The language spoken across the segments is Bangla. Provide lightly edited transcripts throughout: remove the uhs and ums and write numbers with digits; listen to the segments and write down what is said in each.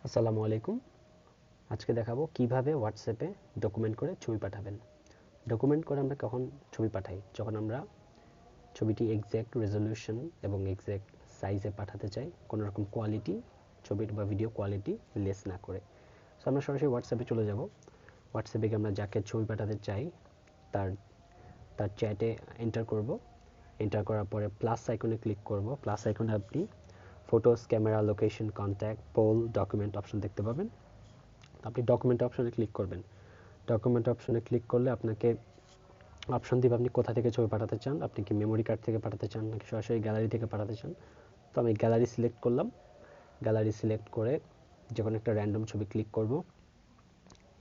আসসালামু আলাইকুম। আজকে দেখাবো কিভাবে হোয়াটসঅ্যাপে ডকুমেন্ট করে ছবি পাঠাবেন। ডকুমেন্ট করে আমরা কখন ছবি পাঠাই? যখন আমরা ছবিটি এক্স্যাক্ট রেজলিউশন এবং এক্স্যাক্ট সাইজে পাঠাতে চাই, কোনো রকম কোয়ালিটি ছবির বা ভিডিও কোয়ালিটি লেস না করে। সো আমরা সরাসরি হোয়াটসঅ্যাপে চলে যাব। হোয়াটসঅ্যাপে গিয়ে আমরা যাকে ছবি পাঠাতে চাই তার তার চ্যাটে এন্টার করব। এন্টার করার পরে প্লাস আইকনে ক্লিক করব। প্লাস আইকনে আপনি photos, camera, location, contact, poll, document option দেখতে পাবেন। আপনি ডকুমেন্ট অপশনে ক্লিক করবেন। ডকুমেন্ট অপশনে ক্লিক করলে আপনাকে অপশন দিবে আপনি কোথা থেকে ছবি পাঠাতে চান। আপনি কি মেমোরি কার্ড থেকে পাঠাতে চান নাকি সরাসরি গ্যালারি থেকে পাঠাতে চান? তো আমি গ্যালারি সিলেক্ট করলাম। গ্যালারি সিলেক্ট করে যে কোনো একটা র্যান্ডম ছবি ক্লিক করব।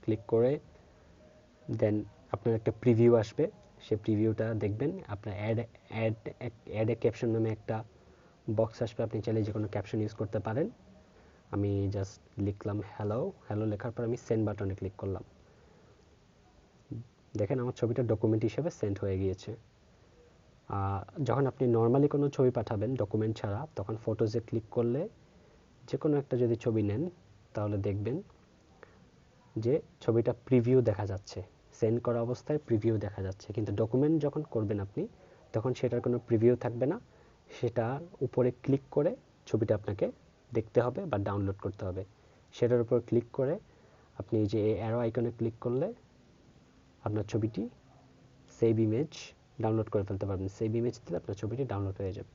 ক্লিক করে দেন আপনার একটা প্রিভিউ আসবে। সেই প্রিভিউটা দেখবেন। আপনার অ্যাড এ ক্যাপশন নামে একটা বক্স আসবে। আপনি চাইলে যে কোনো ক্যাপশন ইউজ করতে পারেন। আমি জাস্ট লিখলাম হ্যালো। হ্যালো লেখার পর আমি সেন্ড বাটনে ক্লিক করলাম। দেখেন আমার ছবিটা ডকুমেন্ট হিসেবে সেন্ড হয়ে গিয়েছে। যখন আপনি নর্মালি কোনো ছবি পাঠাবেন ডকুমেন্ট ছাড়া, তখন ফটোজে ক্লিক করলে যে কোনো একটা যদি ছবি নেন তাহলে দেখবেন যে ছবিটা প্রিভিউ দেখা যাচ্ছে। সেন্ড করা অবস্থায় প্রিভিউ দেখা যাচ্ছে, কিন্তু ডকুমেন্ট যখন করবেন আপনি তখন সেটার কোনো প্রিভিউ থাকবে না। সেটার উপরে ক্লিক করে ছবিটা আপনাকে দেখতে হবে বা ডাউনলোড করতে হবে। সেটার উপর ক্লিক করে আপনি যে অ্যারো আইকনে ক্লিক করলে আপনার ছবিটি সেভ ইমেজ ডাউনলোড করে ফেলতে পারবেন। সেভ ইমেজ দিলে আপনার ছবিটি ডাউনলোড হয়ে যাবে।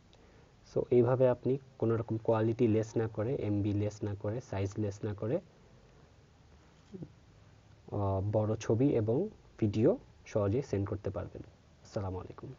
সো এইভাবে আপনি কোনো রকম কোয়ালিটি লেস না করে, এমবি লেস না করে, সাইজ লেস না করে বড় ছবি এবং ভিডিও সহজেই সেন্ড করতে পারবেন। আসসালামু আলাইকুম।